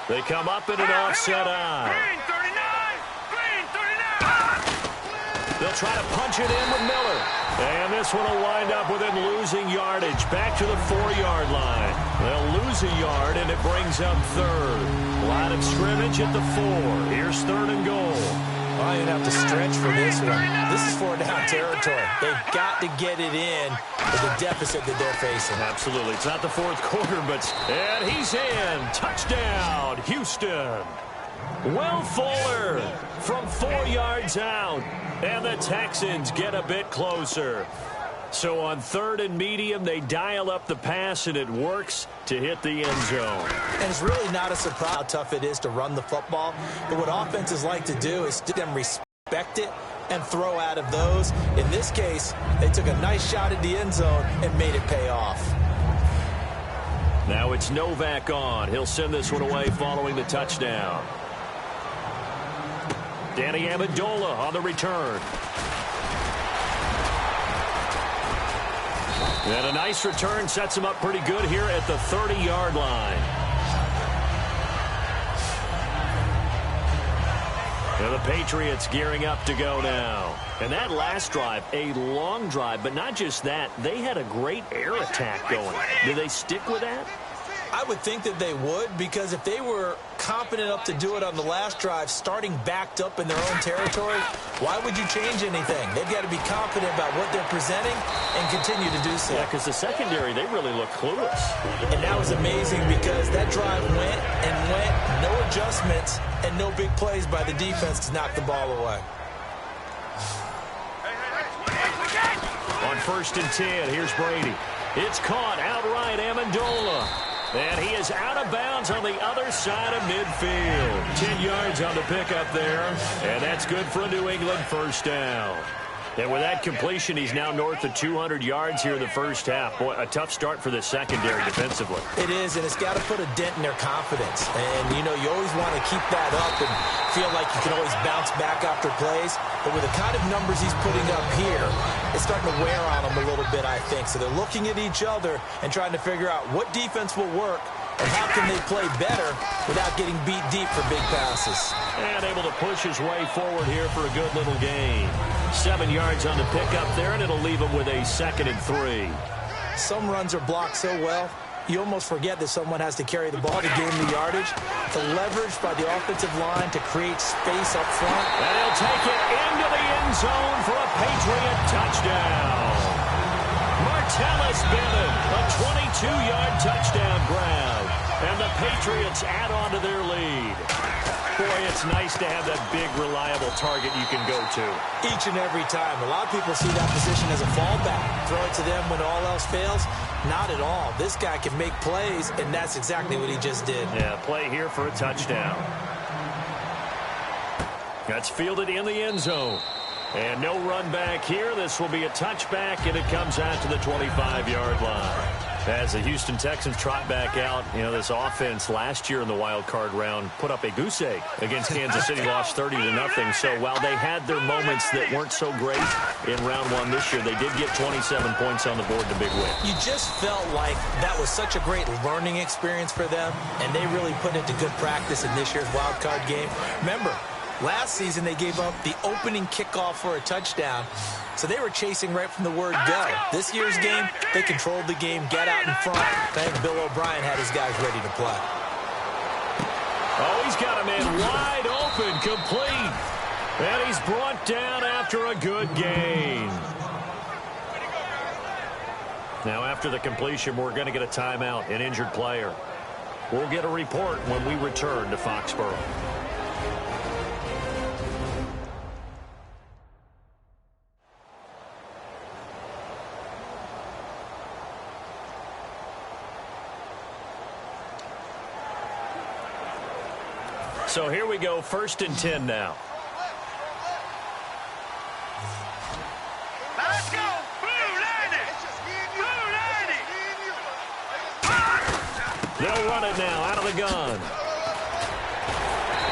They come up in an offset eye. They'll try to punch it in with Miller. And this one will wind up with him losing yardage back to the 4-yard line. They'll lose a yard, and it brings up third. Line of scrimmage at the 4. Here's third and goal. Well, you're going to have to stretch for this one. This is 4-down territory. They've got to get it in with the deficit that they're facing. Absolutely. It's not the fourth quarter, and he's in. Touchdown, Houston. Will Fuller from 4 yards out. And the Texans get a bit closer. So on third and medium, they dial up the pass, and it works to hit the end zone. And it's really not a surprise how tough it is to run the football. But what offenses like to do is let them respect it and throw out of those. In this case, they took a nice shot at the end zone and made it pay off. Now it's Novak on. He'll send this one away following the touchdown. Danny Amendola on the return. And a nice return sets him up pretty good here at the 30-yard line. And the Patriots gearing up to go now. And that last drive, a long drive, but not just that. They had a great air attack going. Do they stick with that? I would think that they would, because if they were confident enough to do it on the last drive, starting backed up in their own territory, why would you change anything? They've got to be confident about what they're presenting and continue to do so. Yeah, because the secondary, they really look clueless. And that was amazing because that drive went and went, no adjustments, and no big plays by the defense to knock the ball away. On 1st and 10, here's Brady. It's caught outright, Amendola. And he is out of bounds on the other side of midfield. 10 yards on the pickup there. And that's good for a New England first down. And with that completion, he's now north of 200 yards here in the first half. Boy, a tough start for the secondary defensively. It is, and it's got to put a dent in their confidence. And, you know, you always want to keep that up and feel like you can always bounce back after plays. But with the kind of numbers he's putting up here, it's starting to wear on them a little bit, I think. So they're looking at each other and trying to figure out what defense will work and how can they play better without getting beat deep for big passes. And able to push his way forward here for a good little gain. 7 yards on the pickup there, and it'll leave him with a 2nd and 3. Some runs are blocked so well, you almost forget that someone has to carry the ball to gain the yardage. The leverage by the offensive line to create space up front. And he'll take it into the end zone for a Patriot touchdown. Martellus Bennett, a 22-yard touchdown grab. And the Patriots add on to their lead. Boy, it's nice to have that big, reliable target you can go to. Each and every time. A lot of people see that position as a fallback. Throw it to them when all else fails. Not at all. This guy can make plays, and that's exactly what he just did. Yeah, play here for a touchdown. That's fielded in the end zone. And no run back here. This will be a touchback, and it comes out to the 25-yard line. As the Houston Texans trot back out, you know, this offense last year in the wild card round put up a goose egg against Kansas City, lost 30-0. So while they had their moments that weren't so great in round one this year, they did get 27 points on the board to big win. You just felt like that was such a great learning experience for them, and they really put it to good practice in this year's wild card game. Remember, last season they gave up the opening kickoff for a touchdown. So they were chasing right from the word go. This year's game, they controlled the game, got out in front. I think Bill O'Brien had his guys ready to play. Oh, he's got him in wide open, complete. And he's brought down after a good gain. Now, after the completion, we're going to get a timeout, an injured player. We'll get a report when we return to Foxborough. So here we go, 1st and 10 now. Let's go, Blue 90! Blue 90! They'll run it now, out of the gun.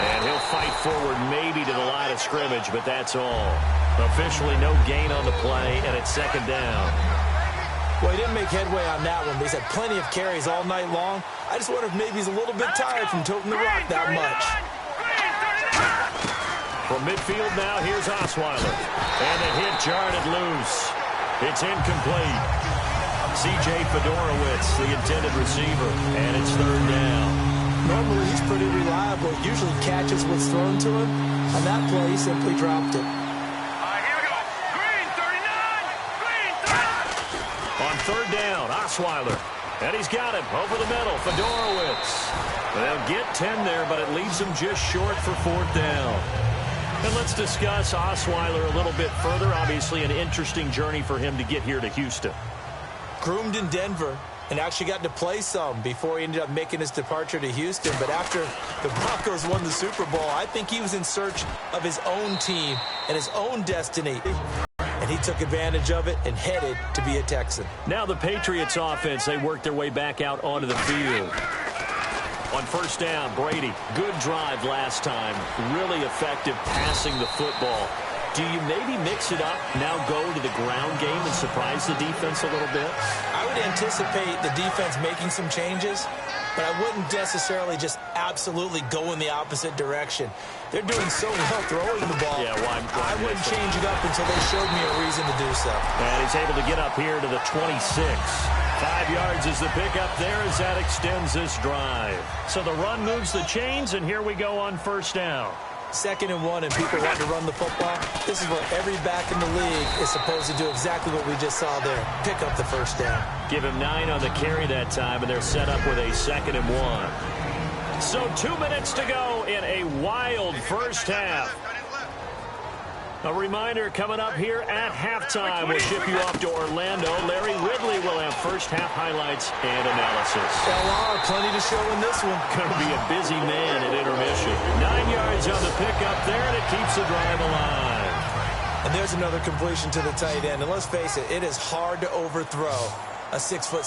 And he'll fight forward maybe to the line of scrimmage, but that's all. Officially no gain on the play, and it's 2nd down. Well, he didn't make headway on that one, but he's had plenty of carries all night long. I just wonder if maybe he's a little bit tired from toting the rock that much. From midfield now, here's Osweiler. And the hit jarred it loose. It's incomplete. C.J. Fedorowicz, the intended receiver, and it's third down. Normally, he's pretty reliable. Usually catches what's thrown to him. On that play, he simply dropped it. Here we go. Green 39. Green 30. On third down, Osweiler. And he's got him over the middle. Fedorowicz. They'll get 10 there, but it leaves them just short for fourth down. And let's discuss Osweiler a little bit further. Obviously, an interesting journey for him to get here to Houston. Groomed in Denver and actually got to play some before he ended up making his departure to Houston. But after the Broncos won the Super Bowl, I think he was in search of his own team and his own destiny. And he took advantage of it and headed to be a Texan. Now the Patriots offense, they work their way back out onto the field. On first down, Brady, good drive last time. Really effective passing the football. Do you maybe mix it up, now go to the ground game and surprise the defense a little bit? I would anticipate the defense making some changes, but I wouldn't necessarily just absolutely go in the opposite direction. They're doing so well throwing the ball. Yeah, why I wouldn't change it up until they showed me a reason to do so. And he's able to get up here to the 26. 5 yards is the pickup there as that extends this drive. So the run moves the chains, and here we go on first down. 2nd and 1 and people want to run the football. This is where every back in the league is supposed to do exactly what we just saw there. Pick up the first down. Give him 9 on the carry that time, and they're set up with a 2nd and 1. So 2 minutes to go in a wild first half. A reminder coming up here at halftime. We'll ship you off to Orlando. Larry Ridley will have first half highlights and analysis. LR, plenty to show in this one. Going to be a busy man at intermission. 9 yards on the pickup there, and it keeps the drive alive. And there's another completion to the tight end. And let's face it, it is hard to overthrow a 6'6"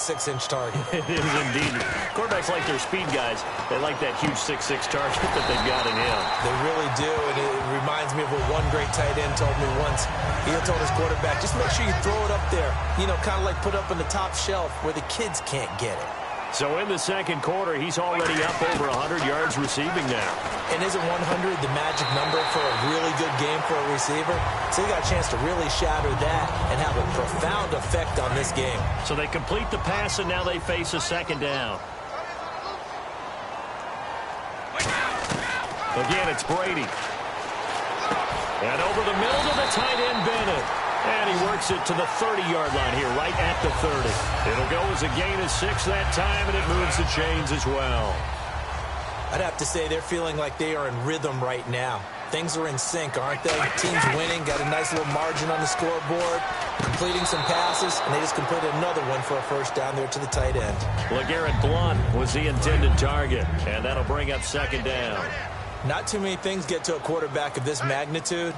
target. It is indeed. Quarterbacks like their speed guys. They like that huge 6'6" target that they've got in him. They really do, and it reminds me of what one great tight end told me once. He had told his quarterback, just make sure you throw it up there. You know, kind of like put up on the top shelf where the kids can't get it. So in the second quarter, he's already up over 100 yards receiving now. And isn't 100 the magic number for a really good game for a receiver? So he got a chance to really shatter that and have a profound effect on this game. So they complete the pass, and now they face a second down. Again, it's Brady. And over the middle to the tight end, Bennett. And he works it to the 30-yard line here, right at the 30. It'll go as a gain of 6 that time, and it moves the chains as well. I'd have to say they're feeling like they are in rhythm right now. Things are in sync, aren't they? Team's winning, got a nice little margin on the scoreboard, completing some passes, and they just completed another one for a first down there to the tight end. LeGarrette Blount was the intended target, and that'll bring up second down. Not too many things get to a quarterback of this magnitude,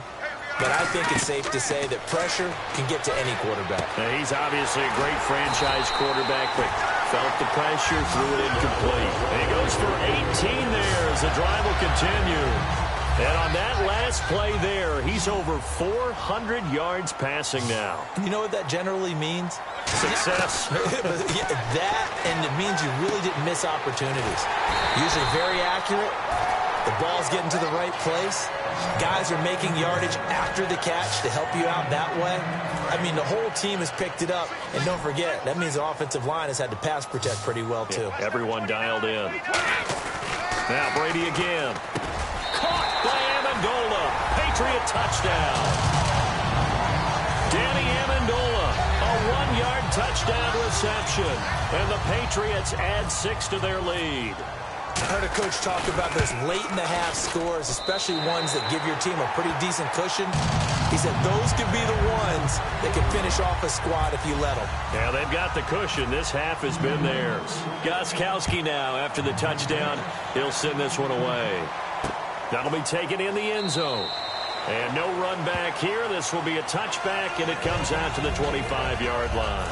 but I think it's safe to say that pressure can get to any quarterback. Now, he's obviously a great franchise quarterback, but felt the pressure, threw it incomplete. And he goes for 18 there as the drive will continue. And on that last play there, he's over 400 yards passing now. And you know what that generally means? Success. Yeah, that, and it means you really didn't miss opportunities. Usually very accurate. The ball's getting to the right place. Guys are making yardage after the catch to help you out that way. I mean, the whole team has picked it up. And don't forget, that means the offensive line has had to pass protect pretty well, too. Yeah, everyone dialed in. Now Brady again. Caught by Amendola. Patriot touchdown. Danny Amendola, a 1-yard touchdown reception. And the Patriots add 6 to their lead. I heard a coach talk about those late-in-the-half scores, especially ones that give your team a pretty decent cushion. He said those could be the ones that can finish off a squad if you let them. Yeah, they've got the cushion. This half has been theirs. Gostkowski now, after the touchdown, he'll send this one away. That'll be taken in the end zone. And no run back here. This will be a touchback, and it comes out to the 25-yard line.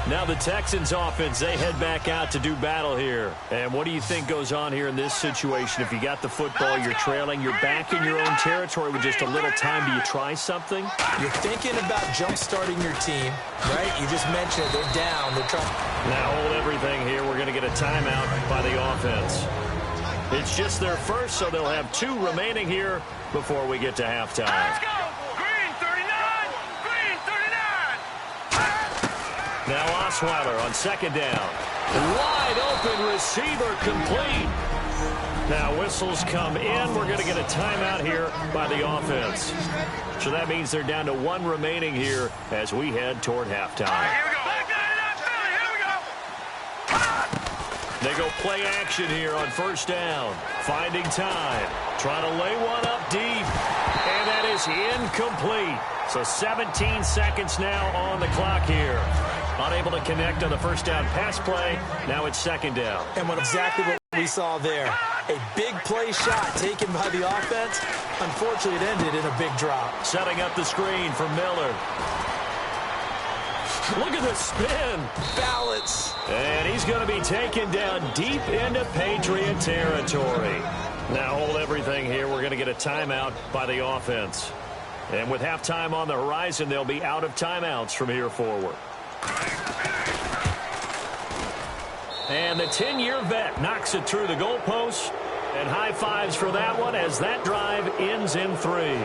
Now the Texans offense, they head back out to do battle here. And what do you think goes on here in this situation? If you got the football, you're trailing, you're back in your own territory with just a little time. Do you try something? You're thinking about jump-starting your team, right? You just mentioned it. They're down. They're trying. Now hold everything here. We're going to get a timeout by the offense. It's just their first, so they'll have 2 remaining here before we get to halftime. Let's go. Green 39. Green 39. Now Osweiler on second down. Wide open receiver complete. Now whistles come in. We're going to get a timeout here by the offense. So that means they're down to 1 remaining here as we head toward halftime. Here we go. They go play action here on first down. Finding time. Trying to lay one up deep. And that is incomplete. So 17 seconds now on the clock here. Unable to connect on the first down pass play. Now it's second down. And exactly what we saw there. A big play shot taken by the offense. Unfortunately, it ended in a big drop. Setting up the screen for Miller. Look at the spin. Balance. And he's going to be taken down deep into Patriot territory. Now hold everything here. We're going to get a timeout by the offense. And with halftime on the horizon, they'll be out of timeouts from here forward. And the 10-year vet knocks it through the goalpost. And high fives for that one as that drive ends in 3.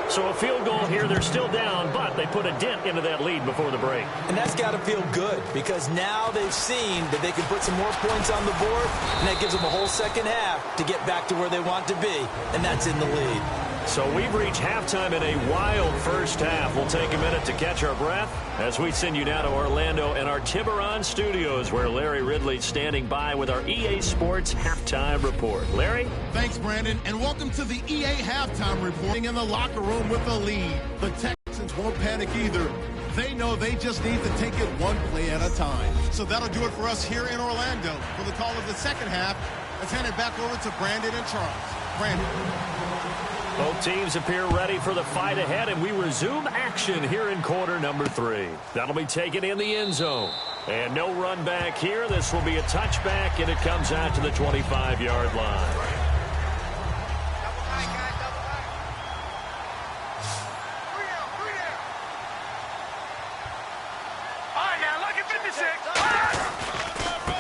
So a field goal here. They're still down, but they put a dent into that lead before the break. And that's got to feel good because now they've seen that they can put some more points on the board, and that gives them a whole second half to get back to where they want to be, and that's in the lead. So we've reached halftime in a wild first half. We'll take a minute to catch our breath as we send you now to Orlando and our Tiburon studios where Larry Ridley's standing by with our EA Sports Halftime Report. Larry? Thanks, Brandon, and welcome to the EA Halftime Report. In the locker room with the lead, the Texans won't panic either. They know they just need to take it one play at a time. So that'll do it for us here in Orlando. For the call of the second half, let's hand it back over to Brandon and Charles. Brandon. Both teams appear ready for the fight ahead, and we resume action here in quarter number 3. That'll be taken in the end zone. And no run back here. This will be a touchback, and it comes out to the 25-yard line.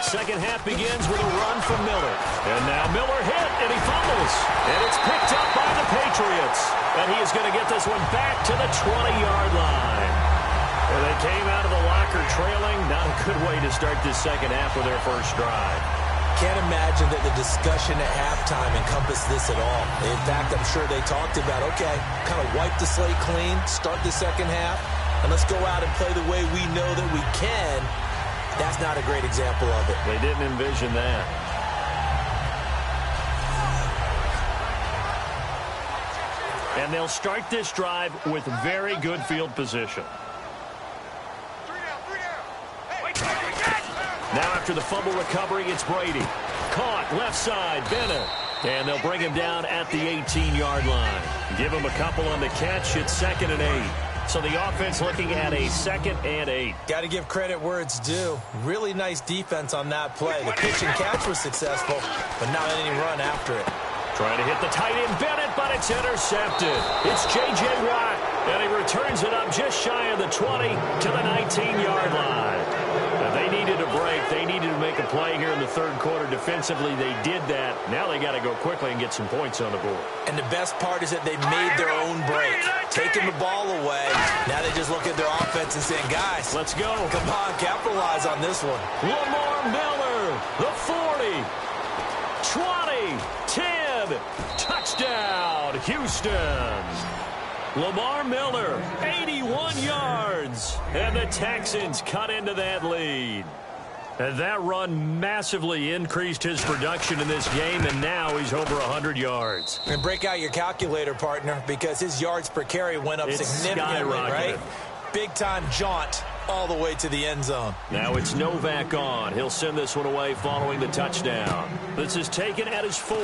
Second half begins with a run from Miller. And now Miller hit, and he fumbles. And it's picked up by the Patriots. And he is going to get this one back to the 20-yard line. And they came out of the locker trailing. Not a good way to start this second half with their first drive. Can't imagine that the discussion at halftime encompassed this at all. In fact, I'm sure they talked about, okay, kind of wipe the slate clean, start the second half, and let's go out and play the way we know that we can. That's not a great example of it. They didn't envision that. And they'll start this drive with very good field position. Now after the fumble recovery, it's Brady. Caught left side, Bennett. And they'll bring him down at the 18-yard line. Give him a couple on the catch. It's 2nd and 8. So the offense looking at a 2nd and 8. Got to give credit where it's due. Really nice defense on that play. The pitch and catch was successful, but not any run after it. Trying to hit the tight end Bennett, but it's intercepted. It's J.J. Watt, and he returns it up just shy of the 20 to the 19-yard line. Now they needed a break. They needed to make a play here in the third quarter. Defensively, they did that. Now they got to go quickly and get some points on the board. And the best part is that they made their own break. Taking the ball away. Now they just look at their offense and saying, guys, let's go. Come on, capitalize on this one. Lamar Miller, the 40, 20, 10, touchdown, Houston. Lamar Miller, 81 yards, and the Texans cut into that lead. And that run massively increased his production in this game, and now he's over 100 yards. And break out your calculator, partner, because his yards per carry went up significantly, right? Big-time jaunt all the way to the end zone. Now it's Novak on. He'll send this one away following the touchdown. This is taken at his 4.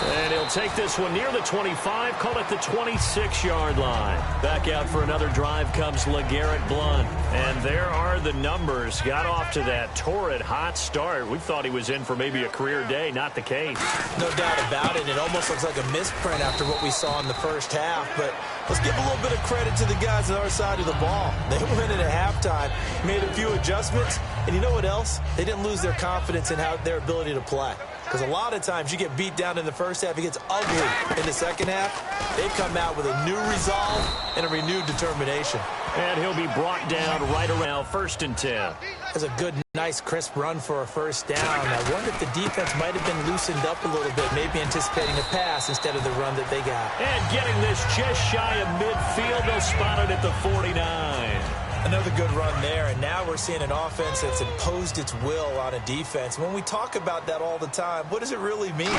And he'll take this one near the 25, call it the 26-yard line. Back out for another drive comes LeGarrette Blount. And there are the numbers. Got off to that torrid hot start. We thought he was in for maybe a career day. Not the case. No doubt about it. It almost looks like a misprint after what we saw in the first half. But let's give a little bit of credit to the guys on our side of the ball. They went in at halftime, made a few adjustments. And you know what else? They didn't lose their confidence in their ability to play. Because a lot of times you get beat down in the first half, it gets ugly in the second half. They've come out with a new resolve and a renewed determination. And he'll be brought down right around 1st and 10. That's a good, nice, crisp run for a first down. I wonder if the defense might have been loosened up a little bit, maybe anticipating a pass instead of the run that they got. And getting this just shy of midfield, they'll spot it at the 49. Another good run there, and now we're seeing an offense that's imposed its will on a defense. When we talk about that all the time, what does it really mean?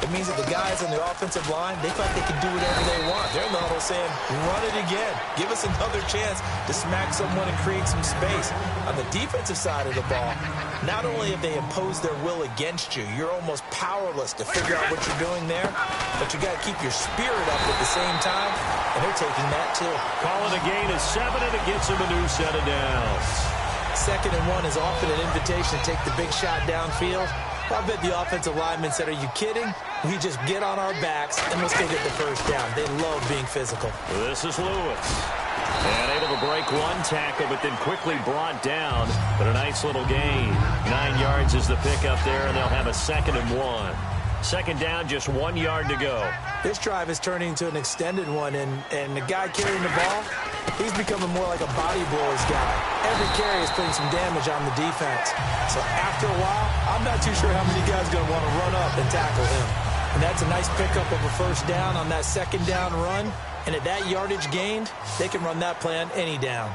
It means that the guys on the offensive line, they feel like they can do whatever they want. They're in the huddle saying, run it again. Give us another chance to smack someone and create some space. On the defensive side of the ball, not only have they imposed their will against you, you're almost powerless to figure out what you're doing there, but you got to keep your spirit up at the same time, and they're taking that too. Calling a gain of 7, and it gets him a new set of downs. 2nd and 1 is often an invitation to take the big shot downfield. I bet the offensive linemen said, are you kidding? We just get on our backs, and we'll still get the first down. They love being physical. This is Lewis. And able to break one tackle, but then quickly brought down. But a nice little gain. 9 yards is the pickup there, and they'll have a 2nd and 1. 2nd down, just 1 yard to go. This drive is turning into an extended one, and the guy carrying the ball, he's becoming more like a body blows guy. Every carry is putting some damage on the defense. So after a while, I'm not too sure how many guys are going to want to run up and tackle him. And that's a nice pickup of a first down on that 2nd down run. And at that yardage gained, they can run that play on any down.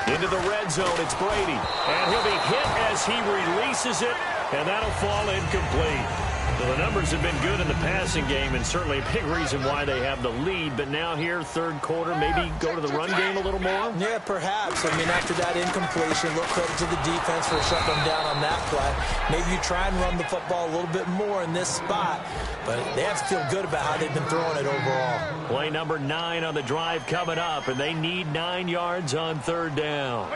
Into the red zone, it's Brady. And he'll be hit as he releases it, and that'll fall incomplete. So the numbers have been good in the passing game, and certainly a big reason why they have the lead. But now here, 3rd quarter, maybe go to the run game a little more? Yeah, perhaps. I mean, after that incompletion, a little credit to the defense for shutting them down on that play. Maybe you try and run the football a little bit more in this spot, but they have to feel good about how they've been throwing it overall. Play number 9 on the drive coming up, and they need 9 yards on 3rd down.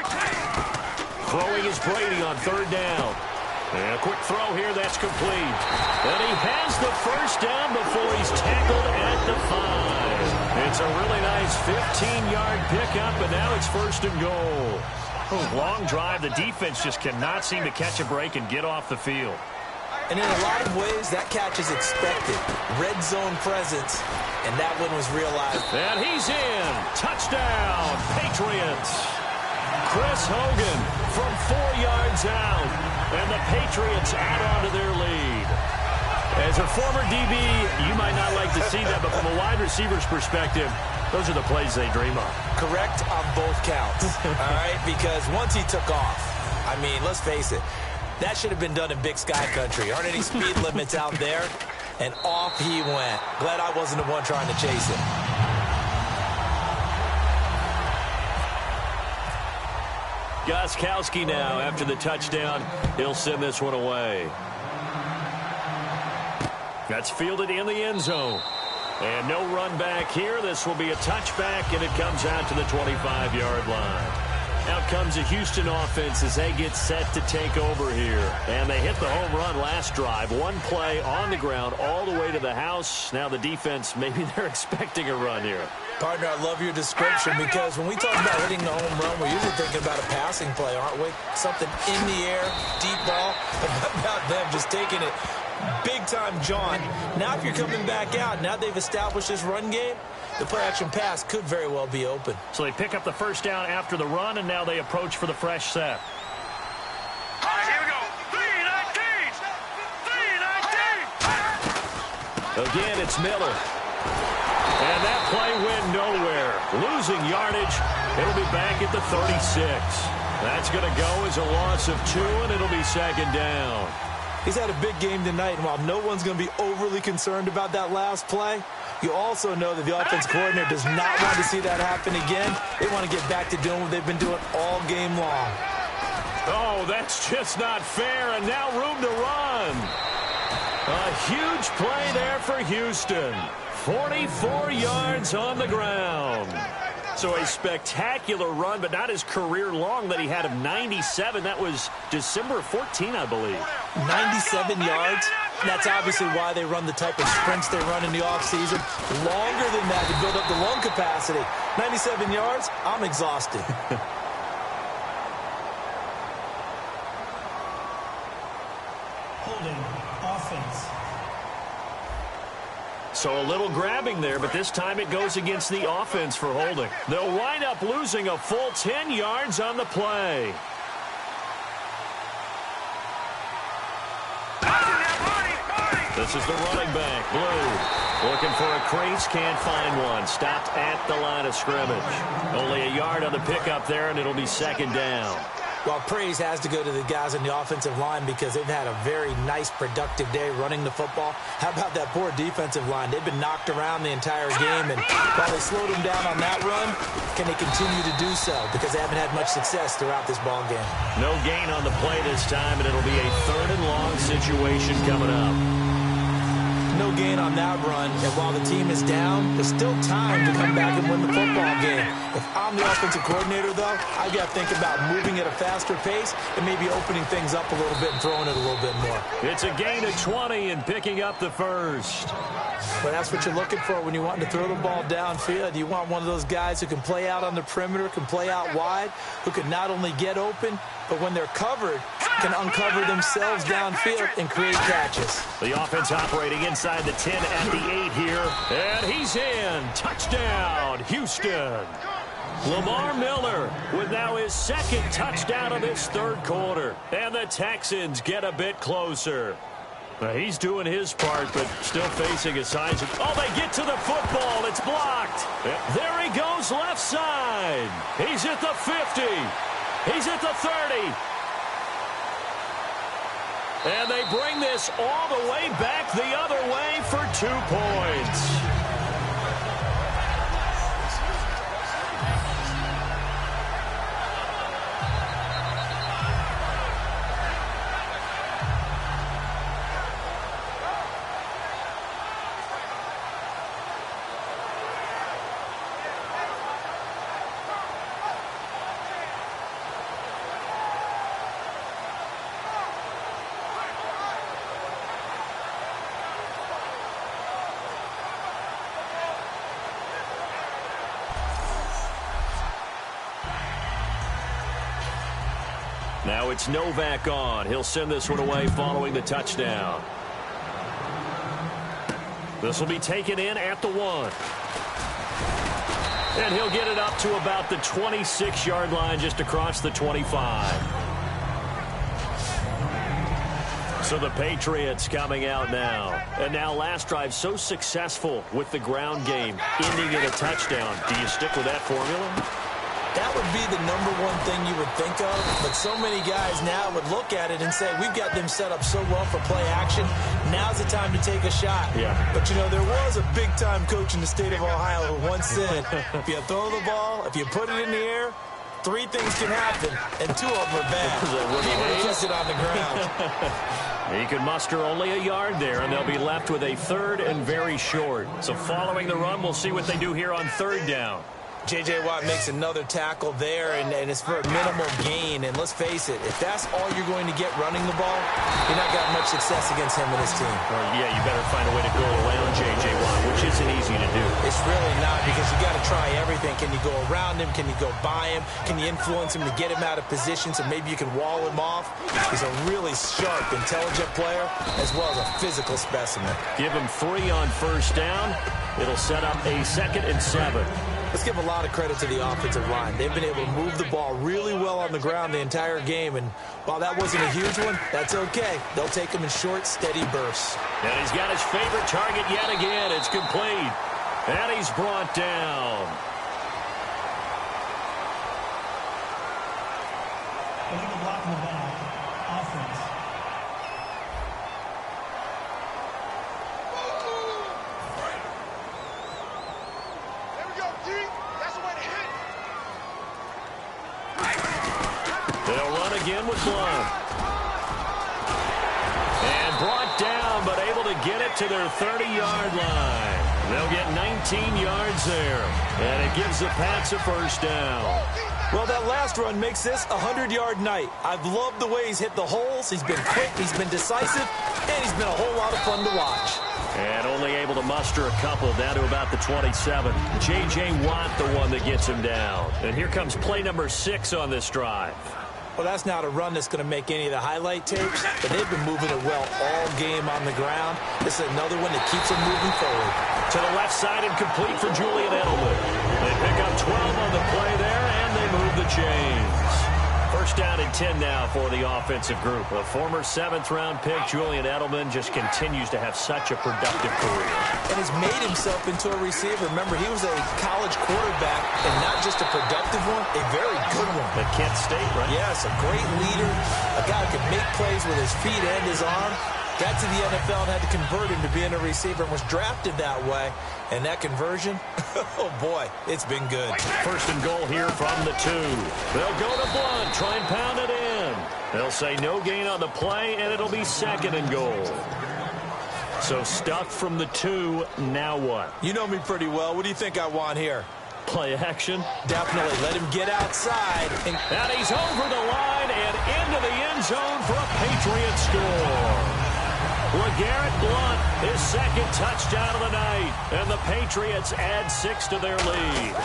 Throwing is Brady on 3rd down. And a quick throw here, that's complete. And he has the first down before he's tackled at the 5. It's a really nice 15-yard pickup, and now it's 1st and goal. Long drive. The defense just cannot seem to catch a break and get off the field. And in a lot of ways, that catch is expected. Red zone presence, and that one was realized. And he's in. Touchdown, Patriots. Chris Hogan from 4 yards out, and the Patriots add on to their lead. As a former DB, you might not like to see that, but from a wide receiver's perspective, those are the plays they dream of. Correct on both counts, all right? Because once he took off, I mean, let's face it, that should have been done in Big Sky Country. Aren't any speed limits out there? And off he went. Glad I wasn't the one trying to chase him. Gostkowski now, after the touchdown, he'll send this one away. That's fielded in the end zone. And no run back here. This will be a touchback, and it comes out to the 25-yard line. Out comes the Houston offense as they get set to take over here. And they hit the home run last drive. One play on the ground all the way to the house. Now the defense, maybe they're expecting a run here. Partner, I love your description because when we talk about hitting the home run, we're usually thinking about a passing play, aren't we? Something in the air, deep ball. But how about them just taking it big-time John? Now if you're coming back out, now they've established this run game, the play-action pass could very well be open. So they pick up the first down after the run, and now they approach for the fresh set. All right, here we go. 3-19. Again, it's Miller. And that play went nowhere. Losing yardage. It'll be back at the 36. That's going to go as a loss of 2, and it'll be 2nd down. He's had a big game tonight, and while no one's going to be overly concerned about that last play, you also know that the offense coordinator does not want to see that happen again. They want to get back to doing what they've been doing all game long. Oh, that's just not fair, and now room to run. A huge play there for Houston. 44 yards on the ground. So a spectacular run, but not his career long that he had of 97. That was December 14, I believe. 97 yards. That's obviously why they run the type of sprints they run in the offseason. Longer than that to build up the lung capacity. 97 yards, I'm exhausted. Holding offense. So a little grabbing there, but this time it goes against the offense for holding. They'll wind up losing a full 10 yards on the play. This is the running back, Blue. Looking for a crease, can't find one. Stopped at the line of scrimmage. Only a yard on the pickup there, and it'll be second down. Well, praise has to go to the guys on the offensive line because they've had a very nice, productive day running the football. How about that poor defensive line? They've been knocked around the entire game, and while they slowed them down on that run, can they continue to do so? Because they haven't had much success throughout this ball game. No gain on the play this time, and it'll be a 3rd and long situation coming up. No gain on that run, and while the team is down, there's still time to come back and win the football game. If I'm the offensive coordinator, though, I've got to think about moving at a faster pace and maybe opening things up a little bit and throwing it a little bit more. It's a gain of 20 and picking up the first. But that's what you're looking for when you want to throw the ball downfield. You want one of those guys who can play out on the perimeter, can play out wide, who can not only get open, but when they're covered, can uncover themselves downfield and create catches. The offense operating inside the 10 at the 8 here. And he's in. Touchdown, Houston. Lamar Miller with now his 2nd touchdown of this 3rd quarter. And the Texans get a bit closer. He's doing his part, but still facing a size of... Oh, they get to the football. It's blocked. There he goes left side. He's at the 50. He's at the 30. And they bring this all the way back the other way for 2 points. Now it's Novak on. He'll send this one away following the touchdown. This will be taken in at the 1. And he'll get it up to about the 26-yard line just across the 25. So the Patriots coming out now. And now last drive so successful with the ground game, ending in a touchdown. Do you stick with that formula? That would be the #1 thing you would think of, but so many guys now would look at it and say, we've got them set up so well for play action. Now's the time to take a shot. Yeah. But, you know, there was a big-time coach in the state of Ohio who once said, if you throw the ball, if you put it in the air, 3 things can happen, and 2 of them are bad. Even if it's it on the ground. He could muster only a yard there, and they'll be left with a 3rd and very short. So following the run, we'll see what they do here on 3rd down. J.J. Watt makes another tackle there, and it's for a minimal gain. And let's face it, if that's all you're going to get running the ball, you're not going to have much success against him and his team. Yeah, you better find a way to go around J.J. Watt, which isn't easy to do. It's really not, because you got to try everything. Can you go around him? Can you go by him? Can you influence him to get him out of position so maybe you can wall him off? He's a really sharp, intelligent player, as well as a physical specimen. Give him 3 on 1st down. It'll set up a 2nd and 7. Let's give a lot of credit to the offensive line. They've been able to move the ball really well on the ground the entire game, and while that wasn't a huge one, that's okay. They'll take them in short, steady bursts. And he's got his favorite target yet again. It's complete. And he's brought down. Illegal block in the back. Offense. They'll run again with Blunt. And brought down, but able get it to their 30-yard line. They'll get 19 yards there, and it gives the Pats a first down. Well, that last run makes this a 100-yard night. I've loved the way he's hit the holes. He's been quick, he's been decisive, and he's been a whole lot of fun to watch. And only able to muster a couple down to about the 27. J.J. Watt, the one that gets him down. And here comes play number 6 on this drive. Well, that's not a run that's going to make any of the highlight tapes, but they've been moving it well all game on the ground. This is another one that keeps them moving forward. To the left side and complete for Julian Edelman. They pick up 12 on the play there, and they move the chains. First down and 10 now for the offensive group. A former 7th-round pick, Julian Edelman, just continues to have such a productive career. And has made himself into a receiver. Remember, he was a college quarterback, and not just a productive one, a very good one. At Kent State, right? Yes, a great leader, a guy who could make plays with his feet and his arm. Got to the NFL and had to convert him to being a receiver and was drafted that way. And that conversion, oh boy, it's been good. First and goal here from the 2. They'll go to Blunt, try and pound it in. They'll say no gain on the play, and it'll be second and goal. So stuffed from the 2, now what? You know me pretty well. What do you think I want here? Play action? Definitely. Let him get outside. And he's over the line and into the end zone for a Patriot score. LeGarrette Blunt, his second touchdown of the night, and the Patriots add 6 to their lead.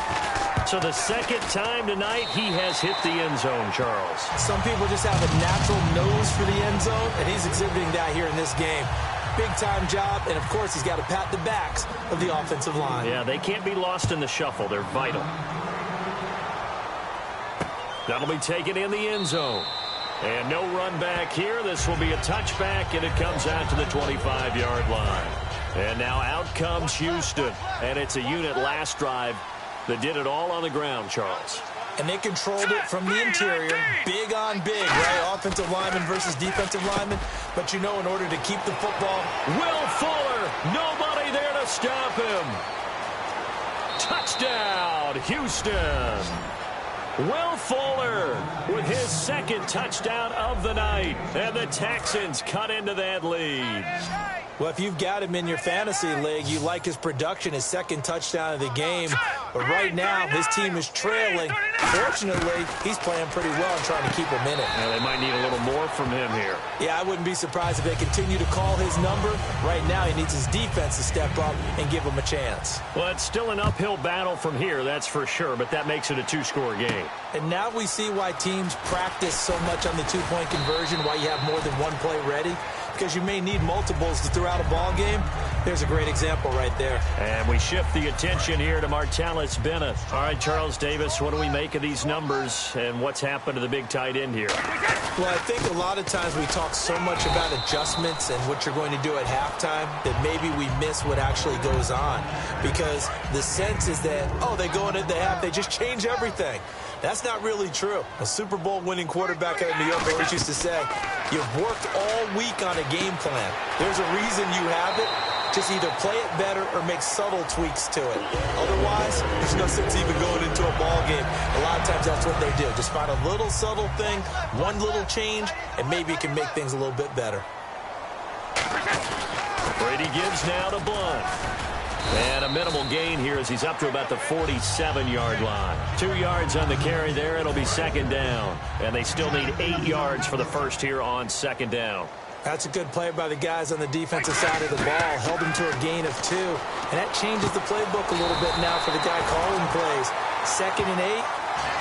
So the second time tonight he has hit the end zone, Charles. Some people just have a natural nose for the end zone, and he's exhibiting that here in this game. Big-time job, and of course he's got to pat the backs of the offensive line. Yeah, they can't be lost in the shuffle. They're vital. That'll be taken in the end zone. And no run back here. This will be a touchback, and it comes out to the 25-yard line. And now out comes Houston. And it's a unit last drive that did it all on the ground, Charles. And they controlled it from the interior. Big on big, right? Offensive lineman versus defensive lineman. But you know, in order to keep the football. Will Fuller, nobody there to stop him. Touchdown, Houston. Will Fuller with his second touchdown of the night. And the Texans cut into that lead. Well, if you've got him in your fantasy league, you like his production, his second touchdown of the game. But right now, his team is trailing. Fortunately, he's playing pretty well and trying to keep him in it. Yeah, they might need a little more from him here. Yeah, I wouldn't be surprised if they continue to call his number. Right now, he needs his defense to step up and give him a chance. Well, it's still an uphill battle from here, that's for sure, but that makes it a 2-score game. And now we see why teams practice so much on the 2-point conversion, why you have more than one play ready. Because you may need multiples throughout a ball game. There's a great example right there. And we shift the attention here to Martellus Bennett. All right, Charles Davis, what do we make of these numbers and what's happened to the big tight end here? Well, I think a lot of times we talk so much about adjustments and what you're going to do at halftime that maybe we miss what actually goes on. Because the sense is that, oh, they go into the half, they just change everything. That's not really true. A Super Bowl winning quarterback out of New York always used to say, you've worked all week on a game plan. There's a reason you have it. Just either play it better or make subtle tweaks to it. Otherwise, there's no sense even going into a ball game. A lot of times that's what they do. Just find a little subtle thing, one little change, and maybe it can make things a little bit better. Brady gives now to Blunt. And a minimal gain here as he's up to about the 47-yard line. 2 yards on the carry there. It'll be second down. And they still need 8 yards for the first here on second down. That's a good play by the guys on the defensive side of the ball. Held him to a gain of 2. And that changes the playbook a little bit now for the guy calling plays. 2nd and 8.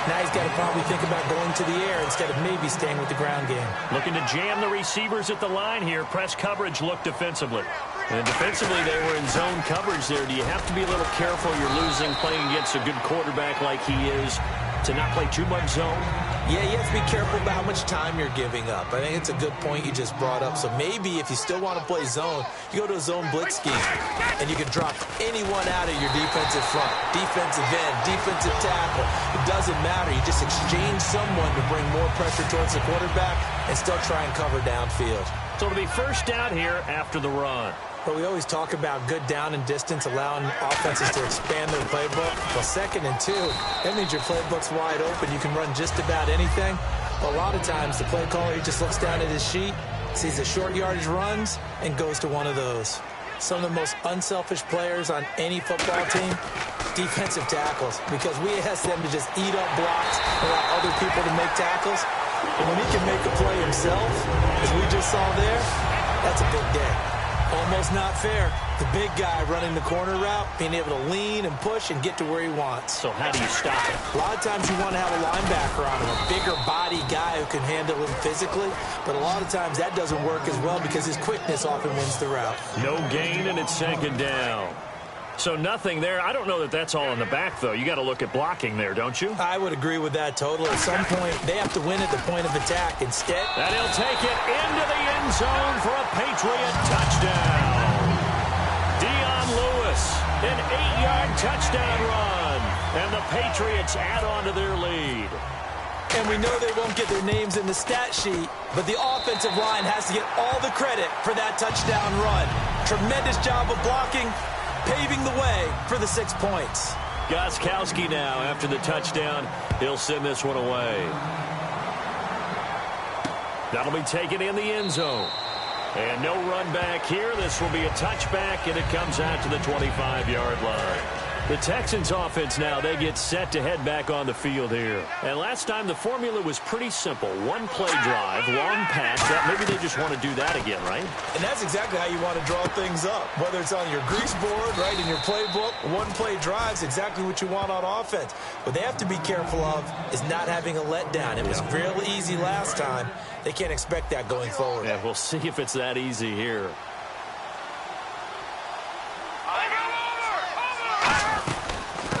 Now he's got to probably think about going to the air instead of maybe staying with the ground game. Looking to jam the receivers at the line here. Press coverage look defensively. And defensively, they were in zone coverage there. Do you have to be a little careful? You're losing playing against a good quarterback like he is to not play too much zone? Yeah, you have to be careful about how much time you're giving up. I think it's a good point you just brought up. So maybe if you still want to play zone, you go to a zone blitz scheme, and you can drop anyone out of your defensive front, defensive end, defensive tackle. It doesn't matter. You just exchange someone to bring more pressure towards the quarterback and still try and cover downfield. So it'll be first down here after the run. But we always talk about good down and distance, allowing offenses to expand their playbook. Well, 2nd and 2, that means your playbook's wide open. You can run just about anything. But a lot of times, the play caller, he just looks down at his sheet, sees the short yardage runs, and goes to one of those. Some of the most unselfish players on any football team, defensive tackles, because we ask them to just eat up blocks and allow other people to make tackles. And when he can make a play himself, as we just saw there, that's a big day. Almost not fair. The big guy running the corner route, being able to lean and push and get to where he wants. So how do you stop it? A lot of times you want to have a linebacker on him, a bigger body guy who can handle him physically, but a lot of times that doesn't work as well because his quickness often wins the route. No gain, and it's second down. So nothing there. I don't know that that's all in the back, though. You got to look at blocking there, don't you? I would agree with that totally. At some point, they have to win at the point of attack. Instead, and he'll take it into the end zone for a Patriot touchdown. Dion Lewis, an 8-yard touchdown run. And the Patriots add on to their lead. And we know they won't get their names in the stat sheet, but the offensive line has to get all the credit for that touchdown run. Tremendous job of blocking, paving the way for the 6 points. Gostkowski now, after the touchdown, he'll send this one away. That'll be taken in the end zone. And no run back here. This will be a touchback, and it comes out to the 25-yard line. The Texans offense now, they get set to head back on the field here. And last time the formula was pretty simple. One play drive, long pass. Maybe they just want to do that again, right? And that's exactly how you want to draw things up. Whether it's on your grease board, right, in your playbook, one play drive is exactly what you want on offense. What they have to be careful of is not having a letdown. It was real easy last time. They can't expect that going forward. Yeah, we'll see if it's that easy here.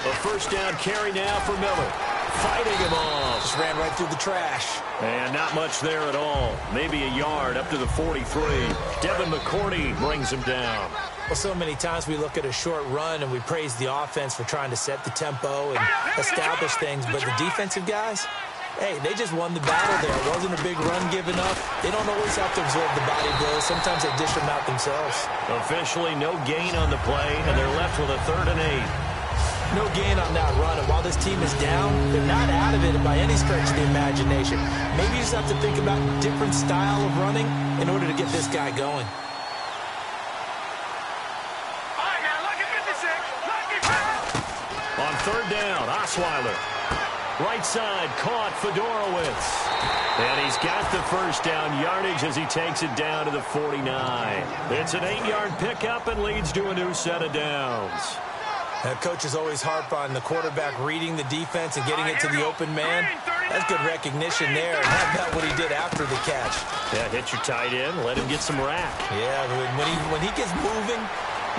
A first down carry now for Miller. Fighting him off. Just ran right through the trash. And not much there at all. Maybe a yard up to the 43. Devin McCourty brings him down. Well, so many times we look at a short run and we praise the offense for trying to set the tempo and establish things. But the defensive guys, hey, they just won the battle there. It wasn't a big run given up. They don't always have to absorb the body blows. Sometimes they dish them out themselves. Officially no gain on the play, and they're left with a 3rd and 8. No gain on that run, and while this team is down, they're not out of it by any stretch of the imagination. Maybe you just have to think about a different style of running in order to get this guy going. All right, now, look at 56. On 3rd down, Osweiler. Right side, caught Fedorowicz. And he's got the first down yardage as he takes it down to the 49. It's an 8-yard pickup and leads to a new set of downs. Coaches always harp on the quarterback reading the defense and getting it to the open man. That's good recognition there. And how about what he did after the catch? Yeah, hit your tight end, let him get some rack. Yeah, when he gets moving,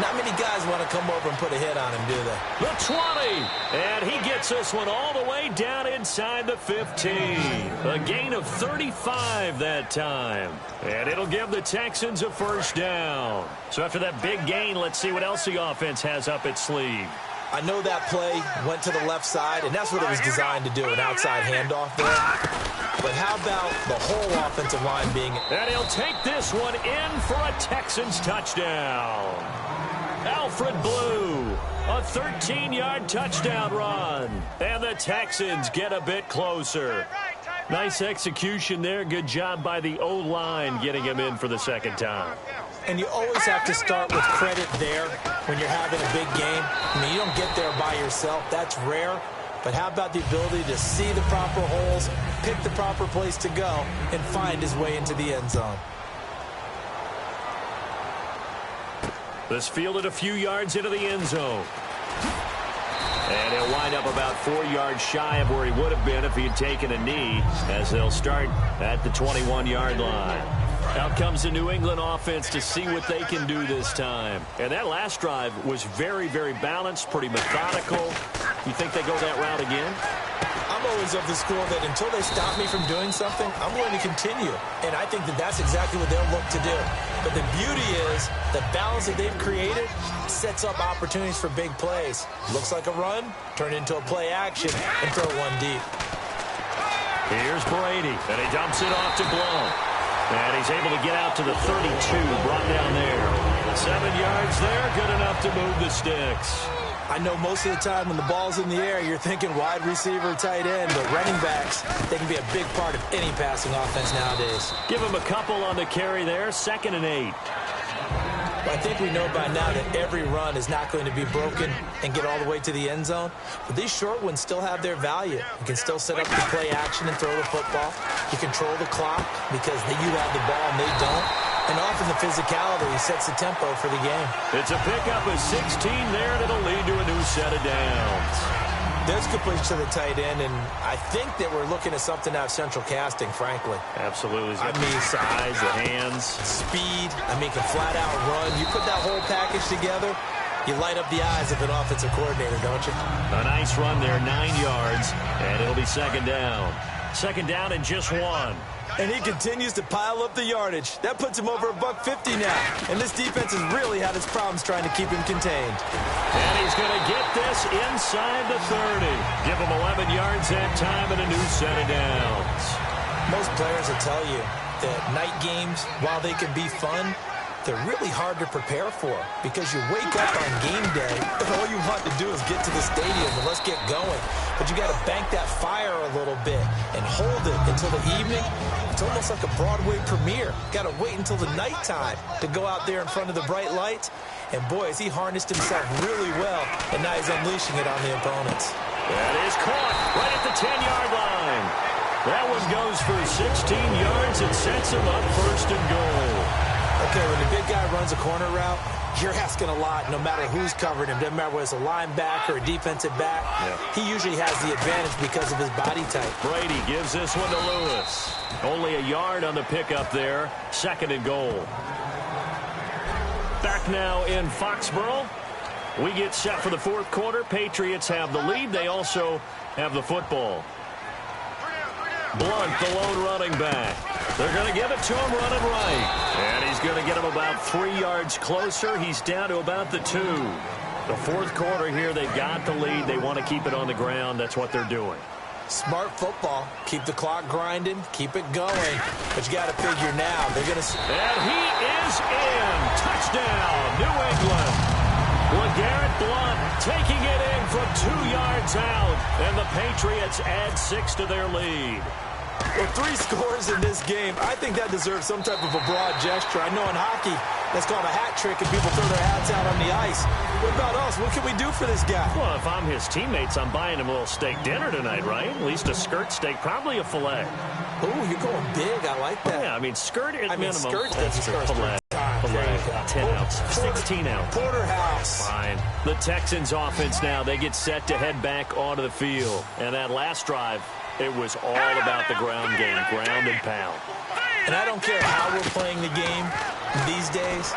not many guys want to come over and put a hit on him, do they? The 20, and he gets this one all the way down inside the 15. A gain of 35 that time. And it'll give the Texans a first down. So after that big gain, let's see what else the offense has up its sleeve. I know that play went to the left side, and that's what it was designed to do, an outside handoff there. But how about the whole offensive line being... And he'll take this one in for a Texans touchdown. Alfred Blue, a 13-yard touchdown run. And the Texans get a bit closer. Nice execution there. Good job by the O-line getting him in for the second time. And you always have to start with credit there when you're having a big game. I mean, you don't get there by yourself. That's rare. But how about the ability to see the proper holes, pick the proper place to go, and find his way into the end zone? This fielded a few yards into the end zone. And he'll wind up about 4 yards shy of where he would have been if he had taken a knee, as they'll start at the 21-yard line. Out comes the New England offense to see what they can do this time. And that last drive was very, very balanced, pretty methodical. You think they go that route again? I'm always of the school that until they stop me from doing something, I'm going to continue. And I think that that's exactly what they'll look to do. But the beauty is the balance that they've created sets up opportunities for big plays. Looks like a run, turn into a play action, and throw one deep. Here's Brady, and he dumps it off to Blount. And he's able to get out to the 32, brought down there. 7 yards there, good enough to move the sticks. I know most of the time when the ball's in the air, you're thinking wide receiver, tight end, but running backs, they can be a big part of any passing offense nowadays. Give him a couple on the carry there, 2nd and 8. I think we know by now that every run is not going to be broken and get all the way to the end zone. But these short ones still have their value. You can still set up the play action and throw the football. You control the clock because you have the ball and they don't. And often the physicality sets the tempo for the game. It's a pickup of 16 there, and it'll lead to a new set of downs. There's good push to the tight end, and I think that we're looking at something out of central casting, frankly. Absolutely. I mean, size, the hands. Speed. I mean, can flat out run. You put that whole package together, you light up the eyes of an offensive coordinator, don't you? A nice run there, 9 yards, and it'll be 2nd down. 2nd down and just 1. And he continues to pile up the yardage. That puts him over $150 now. And this defense has really had its problems trying to keep him contained. And he's going to get this inside the 30. Give him 11 yards that time and a new set of downs. Most players will tell you that night games, while they can be fun, they're really hard to prepare for because you wake up on game day and all you want to do is get to the stadium and let's get going. But you got to bank that fire a little bit and hold it until the evening. It's almost like a Broadway premiere. Got to wait until the nighttime to go out there in front of the bright lights. And boy, has he harnessed himself really well, and now he's unleashing it on the opponents. That is caught right at the 10-yard line. That one goes for 16 yards and sets him up 1st and goal. Okay, when the big guy runs a corner route, you're asking a lot no matter who's covering him. Doesn't matter whether it's a linebacker or a defensive back. Yeah. He usually has the advantage because of his body type. Brady gives this one to Lewis. Only a yard on the pickup there. 2nd and goal. Back now in Foxborough. We get set for the 4th quarter. Patriots have the lead. They also have the football. Blunt, the lone running back. They're going to give it to him running right. And he's going to get him about 3 yards closer. He's down to about the 2. The 4th quarter here, they've got the lead. They want to keep it on the ground. That's what they're doing. Smart football. Keep the clock grinding. Keep it going. But you got to figure now. They're going to... And he is in. Touchdown, New England. LeGarrette Blunt taking it in from 2 yards out. And the Patriots add 6 to their lead. Well, 3 scores in this game. I think that deserves some type of a broad gesture. I know in hockey, that's called a hat trick and people throw their hats out on the ice. What about us? What can we do for this guy? Well, if I'm his teammates, I'm buying him a little steak dinner tonight, right? At least a skirt steak, probably a filet. Ooh, you're going big. I like that. Yeah, I mean, skirt at minimum. Skirt's filet. 10 ounce, 16 ounce. Porterhouse. Fine. The Texans offense now, they get set to head back onto the field. And that last drive, it was all about the ground game, ground and pound. And I don't care how we're playing the game these days,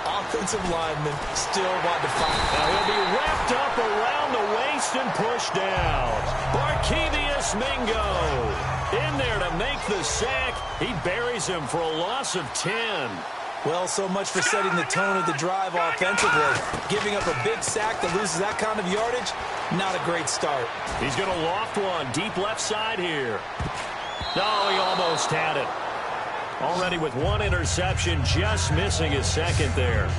offensive linemen still want to fight. Now he'll be wrapped up around the waist and pushed down. Barkevius Mingo in there to make the sack. He buries him for a loss of 10. Well, so much for setting the tone of the drive offensively. Giving up a big sack that loses that kind of yardage, not a great start. He's going to loft one deep left side here. No, he almost had it. Already with 1 interception, just missing his 2nd there.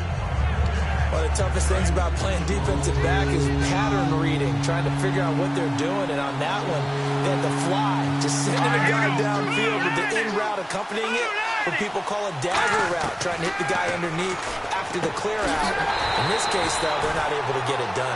One of the toughest things about playing defensive back is pattern reading, trying to figure out what they're doing. And on that one, they had to fly, just sending a guy downfield with the in route accompanying it. What people call a dagger route, trying to hit the guy underneath after the clear out. In this case, though, they're not able to get it done.